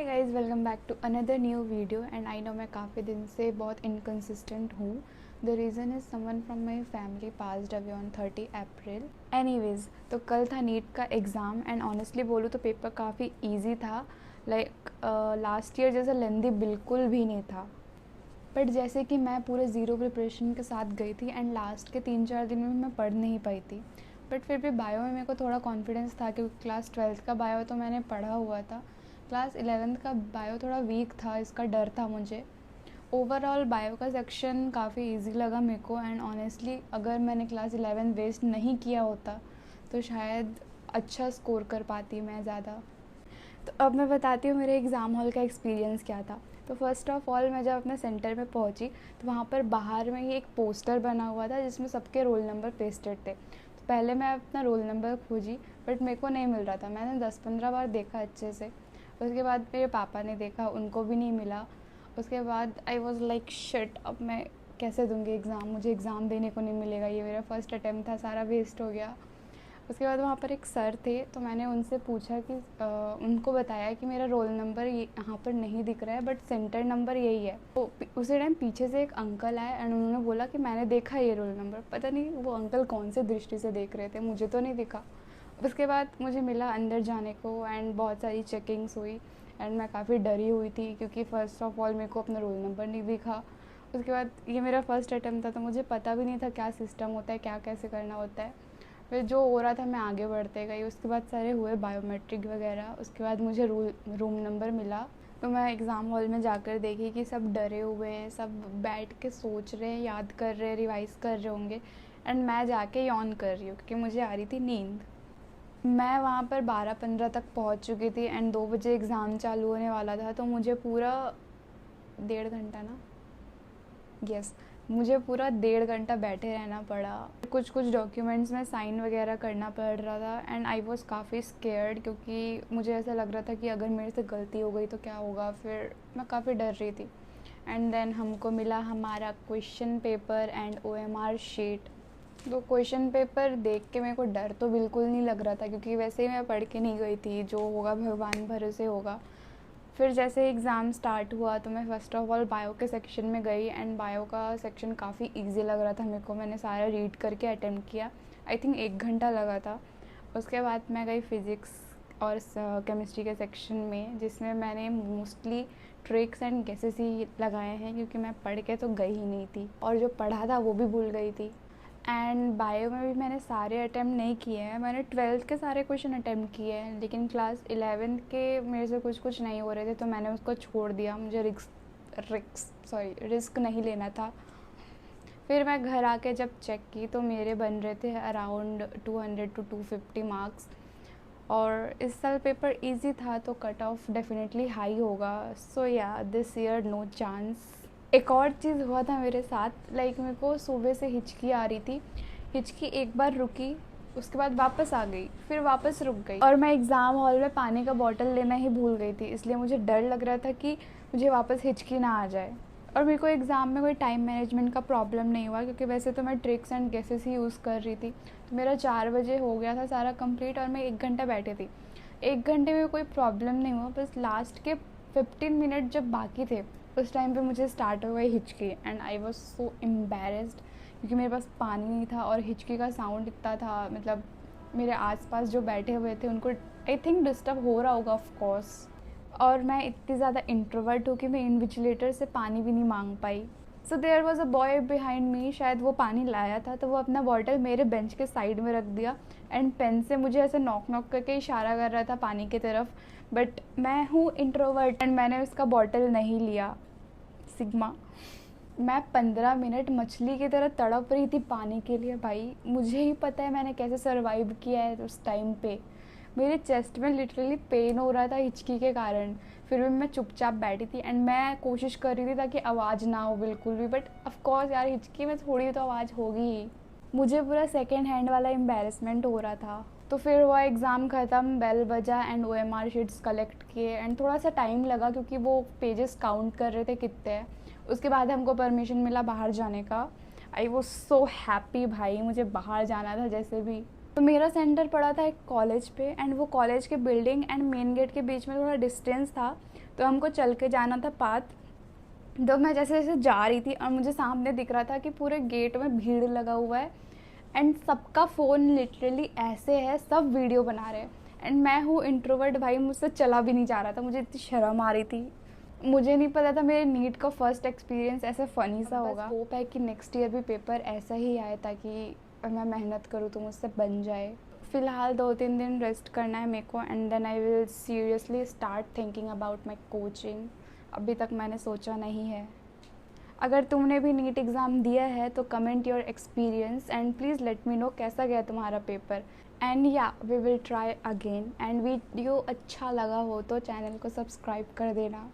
Hi guys, welcome back to another new video. And I know मैं काफ़ी दिन से बहुत इनकन्सिस्टेंट हूँ। The reason is someone from my family passed away on 30 April. Anyways, तो कल था नीट का एग्ज़ाम एंड ऑनेस्टली बोलूँ तो पेपर काफ़ी ईजी था। लाइक लास्ट ईयर जैसा लेंदी बिल्कुल भी नहीं था। बट जैसे कि मैं पूरे ज़ीरो प्रिपरेशन के साथ गई थी एंड लास्ट के 3-4 दिन में मैं पढ़ नहीं पाई थी। बट फिर भी बायो में मेरे को थोड़ा कॉन्फिडेंस था क्योंकि क्लास 12th का बायो तो मैंने पढ़ा हुआ था। क्लास 11th का बायो थोड़ा वीक था, इसका डर था मुझे। ओवरऑल बायो का सेक्शन काफ़ी इजी लगा मेरे को एंड ऑनेस्टली अगर मैंने क्लास 11 वेस्ट नहीं किया होता तो शायद अच्छा स्कोर कर पाती मैं ज़्यादा। तो अब मैं बताती हूँ मेरे एग्ज़ाम हॉल का एक्सपीरियंस क्या था। तो फर्स्ट ऑफ़ ऑल मैं जब अपने सेंटर में पहुँची तो वहाँ पर बाहर में ही एक पोस्टर बना हुआ था जिसमें सबके रोल नंबर पेस्टेड थे। तो पहले मैं अपना रोल नंबर खोजी बट मेरे को नहीं मिल रहा था। मैंने 10-15 बार देखा अच्छे से। उसके बाद मेरे पापा ने देखा, उनको भी नहीं मिला। उसके बाद आई वॉज़ लाइक शिट, अब मैं कैसे दूँगी एग्ज़ाम, मुझे एग्ज़ाम देने को नहीं मिलेगा, ये मेरा फर्स्ट अटैम्प्ट था, सारा वेस्ट हो गया। उसके बाद वहाँ पर एक सर थे तो मैंने उनसे पूछा कि उनको बताया कि मेरा रोल नंबर ये यहाँ पर नहीं दिख रहा है बट सेंटर नंबर यही है। तो उसी टाइम पीछे से एक अंकल आए एंड उन्होंने बोला कि मैंने देखा ये रोल नंबर। पता नहीं वो अंकल कौन से दृष्टि से देख रहे थे, मुझे तो नहीं दिखा। उसके बाद मुझे मिला अंदर जाने को एंड बहुत सारी चेकिंग्स हुई एंड मैं काफ़ी डरी हुई थी क्योंकि फ़र्स्ट ऑफ ऑल मेरे को अपना रोल नंबर नहीं दिखा। उसके बाद ये मेरा फ़र्स्ट अटैम्प्ट था तो मुझे पता भी नहीं था क्या सिस्टम होता है, क्या कैसे करना होता है। फिर जो हो रहा था मैं आगे बढ़ते गई। उसके बाद सारे हुए बायोमेट्रिक वगैरह। उसके बाद मुझे रूम नंबर मिला। तो मैं एग्ज़ाम हॉल में जाकर देखी कि सब डरे हुए हैं, सब बैठ के सोच रहे हैं, याद कर रहे हैं, रिवाइज़ कर रहे होंगे एंड मैं जाके यॉन कर रही हूँ क्योंकि मुझे आ रही थी नींद। मैं वहाँ पर 12-15 तक पहुँच चुकी थी एंड 2 बजे एग्ज़ाम चालू होने वाला था। तो मुझे पूरा 1.5 घंटा ना, यस, मुझे पूरा 1.5 घंटा बैठे रहना पड़ा। कुछ कुछ डॉक्यूमेंट्स में साइन वगैरह करना पड़ रहा था एंड आई वॉज़ काफ़ी स्केयर्ड क्योंकि मुझे ऐसा लग रहा था कि अगर मेरे से गलती हो गई तो क्या होगा। फिर मैं काफ़ी डर रही थी एंड देन हमको मिला हमारा question paper and OMR sheet. तो क्वेश्चन पेपर देख के मेरे को डर तो बिल्कुल नहीं लग रहा था क्योंकि वैसे ही मैं पढ़ के नहीं गई थी, जो होगा भगवान भरोसे होगा। फिर जैसे एग्ज़ाम स्टार्ट हुआ तो मैं फ़र्स्ट ऑफ ऑल बायो के सेक्शन में गई एंड बायो का सेक्शन काफ़ी इजी लग रहा था मेरे को। मैंने सारा रीड करके अटेम्प्ट किया। आई थिंक 1 घंटा लगा था। उसके बाद मैं गई फ़िज़िक्स और केमिस्ट्री के सेक्शन में जिसमें मैंने मोस्टली ट्रिक्स एंड गेसेस ही लगाए हैं क्योंकि मैं पढ़ के तो गई ही नहीं थी और जो पढ़ा था वो भी भूल गई थी। एंड बायो में भी मैंने सारे अटैम्प्ट नहीं किए हैं। मैंने 12th के सारे क्वेश्चन अटैम्प्ट किए हैं लेकिन क्लास 11th के मेरे से कुछ नहीं हो रहे थे तो मैंने उसको छोड़ दिया। मुझे रिस्क नहीं लेना था। फिर मैं घर आके जब चेक की तो मेरे बन रहे थे अराउंड 200 to 250 मार्क्स। और इस साल पेपर इजी था तो कट ऑफ डेफिनेटली हाई होगा। सो या दिस ईयर नो चांस। एक और चीज़ हुआ था मेरे साथ, लाइक मेरे को सुबह से हिचकी आ रही थी। हिचकी एक बार रुकी, उसके बाद वापस आ गई, फिर वापस रुक गई और मैं एग्ज़ाम हॉल में पानी का बॉटल लेना ही भूल गई थी। इसलिए मुझे डर लग रहा था कि मुझे वापस हिचकी ना आ जाए। और मेरे को एग्ज़ाम में कोई टाइम मैनेजमेंट का प्रॉब्लम नहीं हुआ क्योंकि वैसे तो मैं tricks and guesses he use कर रही थी। तो मेरा 4 बजे हो गया था सारा कंप्लीट और मैं 1 घंटा बैठी थी। 1 घंटे में कोई प्रॉब्लम नहीं हुआ, बस लास्ट के 15 मिनट जब बाकी थे उस टाइम पे मुझे स्टार्ट हो गई हिचकी and I was so embarrassed क्योंकि मेरे पास पानी नहीं था और हिचकी का साउंड इतना था। मतलब मेरे आसपास जो बैठे हुए थे उनको आई थिंक डिस्टर्ब हो रहा होगा ऑफ कोर्स। और मैं इतनी ज़्यादा इंट्रोवर्ट हूँ कि मैं इन्विजिलेटर से पानी भी नहीं मांग पाई। So there was a boy behind me, शायद वो पानी लाया था तो वो अपना बॉटल मेरे बेंच के साइड में रख दिया एंड पेन से मुझे ऐसे नॉक नॉक करके इशारा कर रहा था पानी की तरफ। बट मैं हूँ इंट्रोवर्ट एंड मैंने उसका बॉटल नहीं लिया। सिग्मा, मैं 15 मिनट मछली की तरह तड़प रही थी पानी के लिए। भाई मुझे ही पता है मैंने कैसे सरवाइव किया है उस टाइम पे। मेरे चेस्ट में लिटरली पेन हो रहा था हिचकी के कारण। फिर भी मैं चुपचाप बैठी थी एंड मैं कोशिश कर रही थी ताकि आवाज़ ना हो बिल्कुल भी। बट ऑफकोर्स यार, हिचकी में थोड़ी तो आवाज़ होगी ही। मुझे पूरा सेकेंड हैंड वाला एम्बेरसमेंट हो रहा था। तो फिर हुआ एग्ज़ाम ख़त्म, बेल बजा एंड OMR शीट्स कलेक्ट किए एंड थोड़ा सा टाइम लगा क्योंकि वो पेजेस काउंट कर रहे थे कितने हैं। उसके बाद हमको परमिशन मिला बाहर जाने का। आई वॉज सो हैप्पी भाई, मुझे बाहर जाना था जैसे भी। तो मेरा सेंटर पड़ा था एक कॉलेज पे एंड वो कॉलेज के बिल्डिंग एंड मेन गेट के बीच में थोड़ा डिस्टेंस था। तो हमको चल के जाना था पाथ। तो मैं जैसे जैसे जा रही थी और मुझे सामने दिख रहा था कि पूरे गेट में भीड़ लगा हुआ है एंड सबका फ़ोन लिटरली ऐसे है, सब वीडियो बना रहे हैं एंड मैं हूँ इंट्रोवर्ट भाई, मुझसे चला भी नहीं जा रहा था, मुझे इतनी शर्म आ रही थी। मुझे नहीं पता था मेरे नीट का फर्स्ट एक्सपीरियंस ऐसे फ़नी सा होगा। होप है कि नेक्स्ट ईयर भी पेपर ऐसा ही आए ताकि मैं मेहनत करूँ तो मुझसे बन जाए। फ़िलहाल 2-3 दिन रेस्ट करना है मेरे को and then I will seriously start thinking about my coaching. अभी तक मैंने सोचा नहीं है। अगर तुमने भी नीट एग्ज़ाम दिया है तो comment your experience and please let me know कैसा गया तुम्हारा paper. And yeah we will try again. And video अच्छा लगा हो तो चैनल को सब्सक्राइब कर देना।